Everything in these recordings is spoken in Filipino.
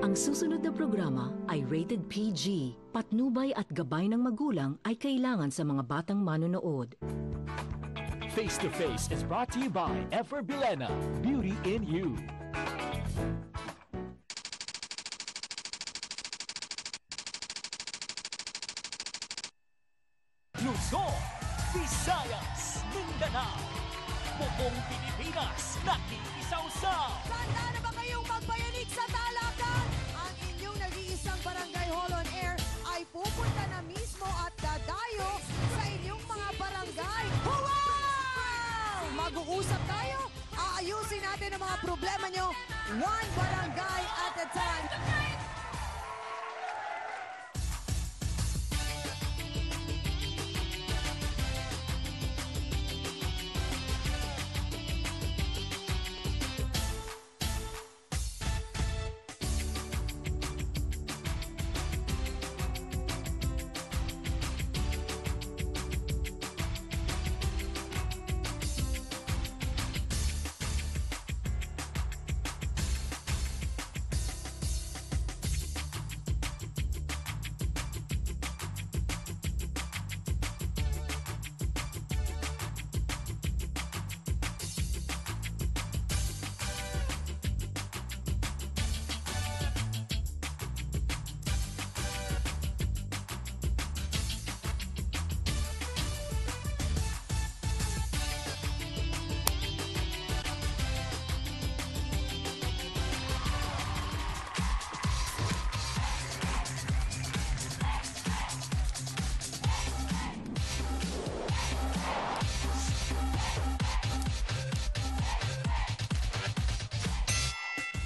Ang susunod na programa ay rated PG. Patnubay at gabay ng magulang ay kailangan sa mga batang manonood. Face to Face is brought to you by Efer Bilena, Beauty in You. Luzon, Visayas, Mindanao, buong Pilipinas, nakikisaw-saw. Handa na ba kayong magbayanig sa talakan? Ang inyong nag-iisang Barangay Hall on Air ay pupunta na mismo at dadayo sa inyong mga barangay. Wow! Mag-uusap tayo, aayusin natin ang mga problema nyo, one barangay at a time.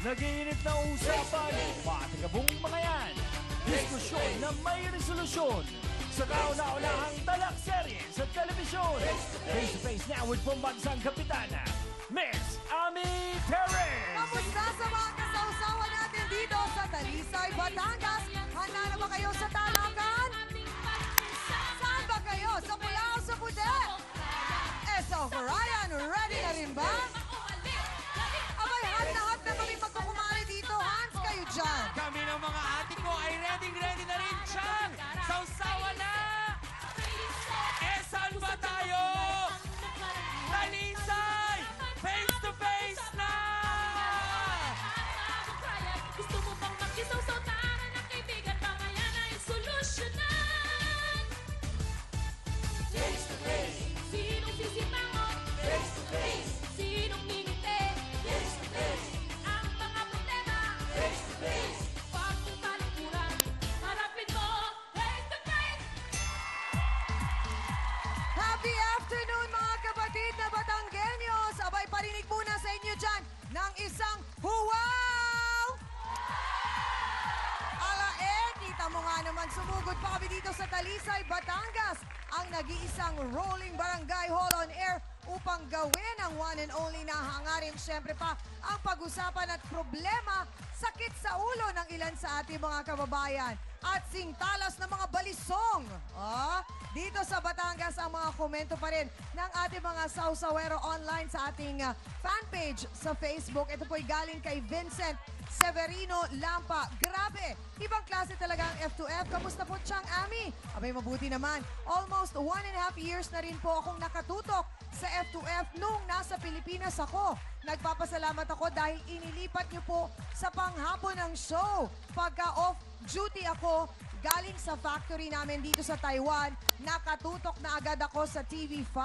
Nag-iinit na usapan, patigabong mga yan. Diskusyon na may resolusyon. Sa kauna-unahang talak serye sa telebisyon. Face to Face now with pambansang kapitana, Miss Ami Perez. Kamusta sa mga kasawsawan natin dito sa Talisay, Batangas? Handa na ba kayo sa talakan? Saan ba kayo? Sa pula o sa puti? So, Ryan, ready na rin ba? Abay, hat na kami magkukumari dito. Hands kayo dyan. Kami ng mga ate ko ay ready na rin siyang sausawa na! Saan ba tayo? Talisay! Face to face na! Gusto mo bang makisaw-saw? Tara na kaibigan, mamaya na yung solusyonan. Face to face! Sinong sisimangot? Face to face! Sinong ngingiti? Face to face! Ang mga problema? Face to face! Huwag mong talikuran, harapin mo face to face. Happy afternoon mga kapatid na Batanggenyos! Abay, parinig muna sa inyo dyan ng isang huwaw! Kita mo nga naman, sumugod pa kami dito sa Talisay, Batangas, ang nag-iisang rolling barangay hall on air upang gawin ang one and only na hangarin. Siyempre pa, ang pag-usapan at problema, sakit sa ulo ng ilan sa ating mga kababayan at singtalas ng mga balisong. Dito sa Batangas, ang mga komento pa rin ng ating mga sausawero online sa ating fanpage sa Facebook. Ito po'y galing kay Vincent Severino Lampa. Grabe! Ibang klase talaga ang F2F. Kamusta po, Chang Ami? Abay, mabuti naman. Almost 1.5 years na rin po akong nakatutok sa F2F nung nasa Pilipinas ako. Nagpapasalamat ako dahil inilipat niyo po sa panghapon ng show. Pagka off-duty ako, galing sa factory namin dito sa Taiwan, nakatutok na agad ako sa TV5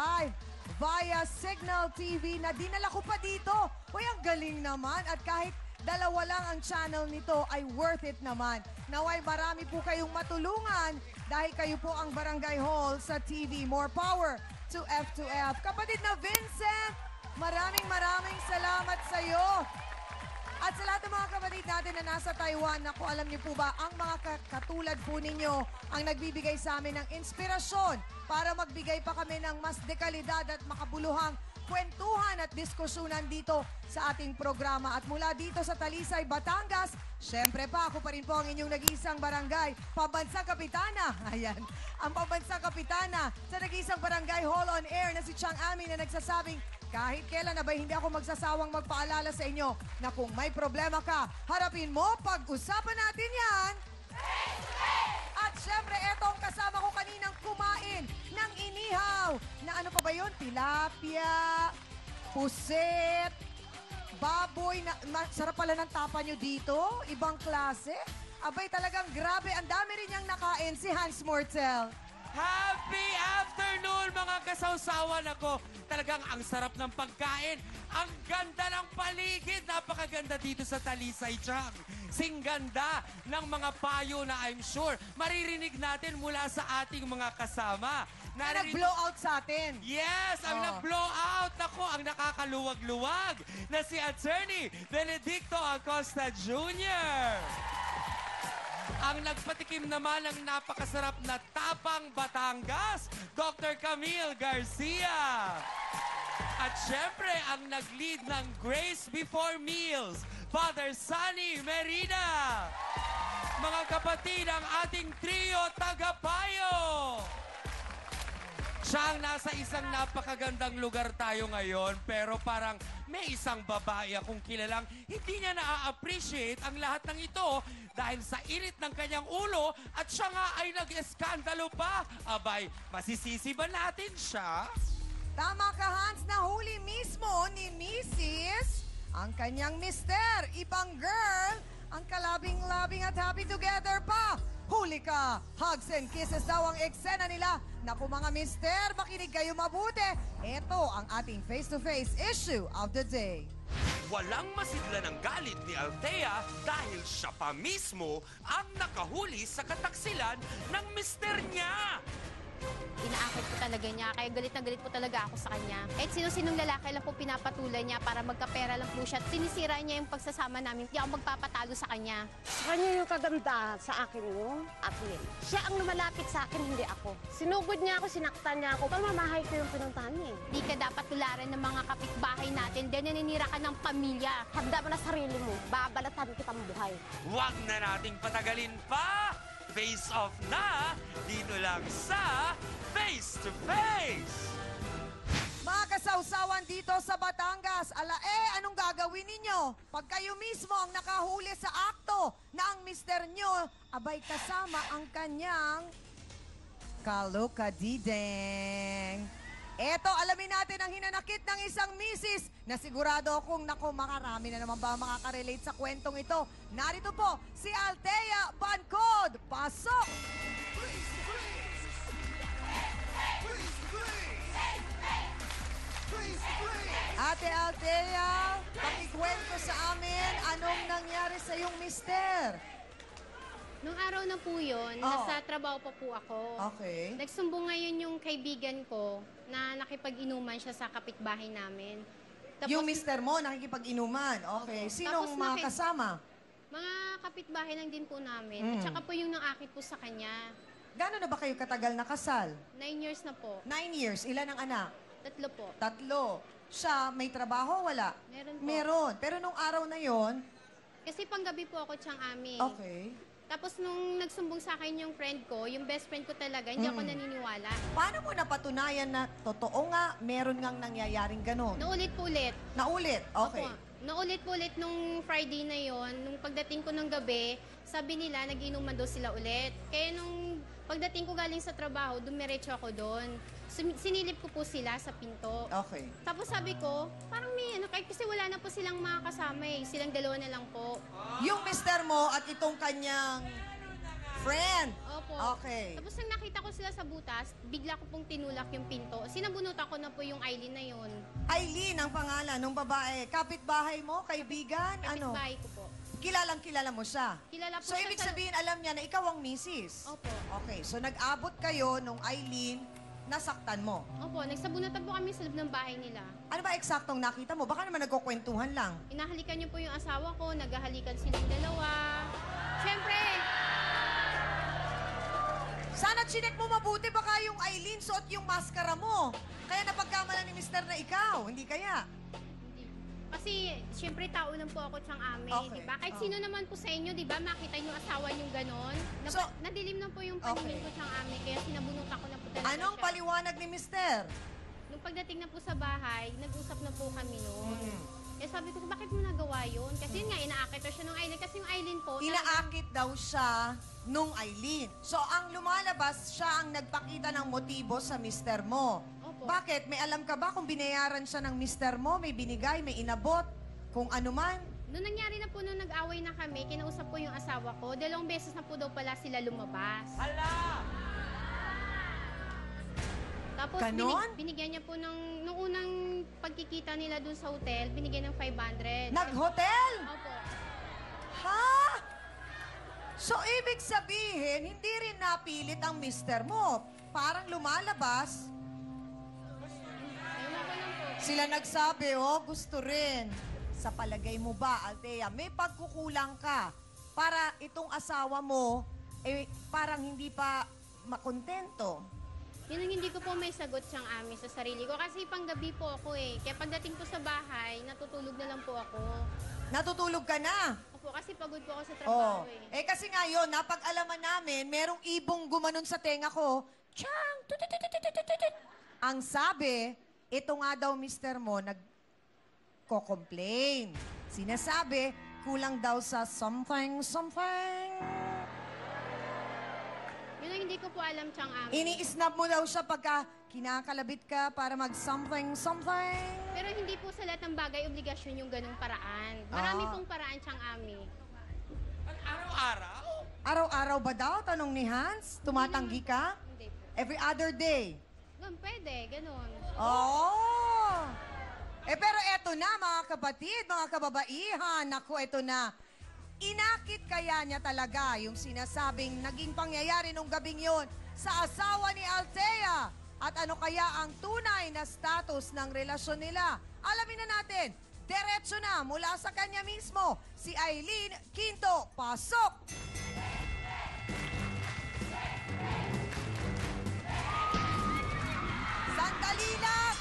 via Signal TV na dinala ko pa dito. Uy, ang galing naman. At kahit dalawa lang ang channel nito ay worth it naman. Naway marami po kayong matulungan dahil kayo po ang Barangay Hall sa TV. More power to F2F. Kapatid na Vincent, maraming salamat sa iyo. At sa lahat ng mga kapatid natin na nasa Taiwan, naku, alam niyo po ba, ang mga katulad po ninyo ang nagbibigay sa amin ng inspirasyon para magbigay pa kami ng mas dekalidad at makabuluhang kwentuhan at diskusyonan dito sa ating programa. At mula dito sa Talisay, Batangas, syempre pa, ako pa rin po ang inyong nag-iisang barangay, Pambansang Kapitana. Ayan, ang Pambansang Kapitana sa nag-iisang Barangay Hall on Air na si Chang Ami na nagsasabing, Kahit kailan abay hindi ako magsasawang magpaalala sa inyo na kung may problema ka, harapin mo, pag-usapan natin yan. At syempre, eto ang kasama ko kaninang kumain ng inihaw. Na ano pa ba yun? Tilapia, puset, baboy. Sarap pala ng tapa nyo dito. Ibang klase. Abay talagang grabe. Ang dami rin niyang nakain si Hans Mortel. Happy afternoon mga kasawsawan ako. Talagang ang sarap ng pagkain. Ang ganda ng paligid. Napakaganda dito sa Talisay, Chang. Singganda ng mga payo na I'm sure maririnig natin mula sa ating mga kasama. Nag-blow out sa atin. Yes, ang nag-blow out. Ako, ang nakakaluwag-luwag na si Attorney Benedicto Acosta Jr. Ang nagpatikim naman ng napakasarap na Tapang Batangas, Dr. Camille Garcia. At syempre, ang nag-lead ng Grace Before Meals, Father Sunny Merida. Mga kapatid, ang ating trio Tagapayo. Siya ang nasa isang napakagandang lugar tayo ngayon, pero parang may isang babae akong kilalang hindi niya na-appreciate ang lahat ng ito dahil sa init ng kanyang ulo at siya nga ay nag-eskandalo pa. Abay, masisisi ba natin siya? Tama ka, Hans, na huli mismo ni Mrs. ang kanyang mister. Ibang girl, ang kalabing-labing at happy together pa. Huli ka! Hugs and kisses daw ang eksena nila. Naku mga mister, makinig kayo mabuti. Ito ang ating face-to-face issue of the day. Walang masidla ng galit ni Althea dahil siya pa mismo ang nakahuli sa kataksilan ng mister niya. Inaakit ko talaga niya, kaya galit na galit po talaga ako sa kanya. Kahit sino-sinong lalaki lang po pinapatulan niya para magkapera lang po siya. Sinisira niya yung pagsasama namin, hindi ako magpapatalo sa kanya. Sa kanya yung kaganda, sa akin yung Atlin. Siya ang lumalapit sa akin, hindi ako. Sinugod niya ako, sinaktan niya ako. Pamamahay ko yung pinuntahan niya eh. Hindi ka dapat tularan ng mga kapitbahay natin, dahil naninira ka ng pamilya. Handa mo na sarili mo, babalatan kitang buhay. Huwag na nating patagalin pa! Face off na! Dito lang sa Face to Face! Mga kasawsawan dito sa Batangas, anong gagawin ninyo? Pag kayo mismo ang nakahuli sa akto na ang mister nyo, abay kasama ang kanyang kalukadideng. Eto, alamin natin ang hinanakit ng isang misis na sigurado akong makarami na naman ba makaka-relate sa kwentong ito. Narito po si Althea Bancod. Pasok! Ate Althea, pakikwento sa amin anong nangyari sa iyong mister. Nung araw na po yun, nasa trabaho pa po ako. Okay. Nagsumbong ngayon yung kaibigan ko na nakipag-inuman siya sa kapitbahay namin. Yung mister mo, nakikipag-inuman. Okay. Sinong Tapos mga kasama? Mga kapitbahay lang din po namin. At saka po yung nangakit po sa kanya. Gano'n na ba kayo katagal na kasal? 9 years na po. 9 years. Ilan ang anak? 3 po. 3. Siya, may trabaho? Wala? Meron po. Meron. Pero nung araw na yon, Kasi panggabi po ako siyang amin. okay. Tapos nung nagsumbong sa akin yung friend ko, yung best friend ko talaga, hindi ako naniniwala. Paano mo napatunayan na totoo nga, meron ngang nangyayaring gano'n? Naulit po ulit. Naulit? Okay. Opo. Naulit po ulit nung Friday na yon, nung pagdating ko ng gabi, sabi nila nag-inuman daw sila ulit. Kaya nung pagdating ko galing sa trabaho, dumiretso ako doon. Sinilip ko po sila sa pinto. Okay. Tapos sabi ko, parang may kahit kasi wala na po silang mga kasama eh. Silang dalawa na lang po. Yung mister mo at itong kanyang friend. Opo. Okay. Tapos nang nakita ko sila sa butas, bigla ko pong tinulak yung pinto. Sinabunutan ko na po yung Eileen na yun. Aileen ang pangalan ng babae. Kapitbahay mo, kaibigan, ano? Kapitbahay ko po. Kilalang-kilala mo siya. Kilala po So, siya ibig sa- sabihin, alam niya na ikaw ang misis. Opo. Okay, so nag-abot kayo nung Aileen, nasaktan mo. Opo, nagsabunutan po kami sa loob ng bahay nila. Ano ba eksaktong nakita mo? Baka naman nagkukwentuhan lang. Inahalikan niyo po yung asawa ko, naghahalikan silang dalawa. Siyempre, Sana chinek mo mabuti, baka yung Aileen suot yung maskara mo. Kaya napagkamalan ni Mr. na ikaw, hindi kaya? kasi siyempre tao lang po ako siyang ame, Okay. di ba? Kahit sino naman po sa inyo, di ba, makita niyo asawa niyo ganon. So- Nadilim na po yung paningin Okay. ko siyang ame, kaya sinabunutan ko na po talaga Anong siya. paliwanag ni Mr.? Nung pagdating na po sa bahay, nag-usap na po kami noon. Mm. Eh sabi ko, bakit mo nagawa yun? Kasi yun nga, inaakit daw siya nung Aileen. Kasi yung Aileen po, Inaakit daw siya nung Aileen. So, ang lumalabas, siya ang nagpakita ng motibo sa mister mo. Opo. Bakit? May alam ka ba kung binayaran siya ng mister mo, may binigay, may inabot, kung ano man? Nung nangyari na po nung nag-away na kami, kinausap ko yung asawa ko. 2 beses na po daw pala sila lumabas. Hala! Tapos Ganon? binigyan niya po nung unang pagkikita nila dun sa hotel, binigyan ng 500. Nag-hotel? Opo. Ha? So, ibig sabihin, hindi rin napilit ang mister mo. Parang lumalabas, Ayun ko lang po. sila nagsabi, oh, gusto rin. Sa palagay mo ba, Althea, may pagkukulang ka para itong asawa mo, parang hindi pa makontento? Yun ang hindi ko po may sagot siyang amin sa sarili ko. Kasi panggabi po ako eh. Kaya pagdating po sa bahay, natutulog na lang po ako. Natutulog ka na? Opo, kasi pagod po ako sa Oh. trabaho eh. Kasi ngayon, napag-alaman namin, merong ibong gumanon sa tenga ko. Chang! Tututututututut. Ang sabi, ito nga daw mister mo, nagko-complain. Sinasabi, kulang daw sa something. Yun ang hindi ko po alam siyang amin. Ini-snap mo daw siya pagka kinakalabit ka para mag-something. Pero hindi po sa lahat ng bagay obligasyon yung ganung paraan. Marami Ah. pong paraan siyang ami. Araw-araw? Araw-araw ba daw? Tanong ni Hans. Tumatanggi ka? Hindi po. Every other day. Pwede, ganun. Oh! Pero eto na, mga kapatid, mga kababaihan. Naku, eto na. Inakit kaya niya talaga yung sinasabing naging pangyayari nung gabing yon sa asawa ni Althea? At ano kaya ang tunay na status ng relasyon nila? Alamin na natin. Diretso na mula sa kanya mismo, si Aileen Quinto. Pasok! Sandali lang!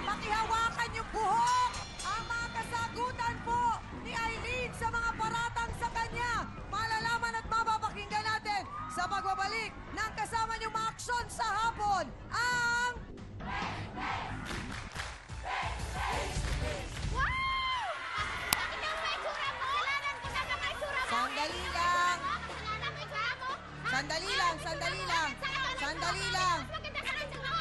Pakihawakan yung buhok! Ang mga kasagutan po ni Aileen sa mga paratang sa kanya. Malalaman at mapapakinggan natin sa pagbabalik ng kasama niyong mga aksyon sa hapon, ang... Wow! Bakit ang may tsura mo? Kasalanan ko na may tsura mo. Sandali lang! Kasalanan mo yung tsura mo? Sandali lang! Sandali lang! Sandali lang! Mas maganda ka ng tsura mo.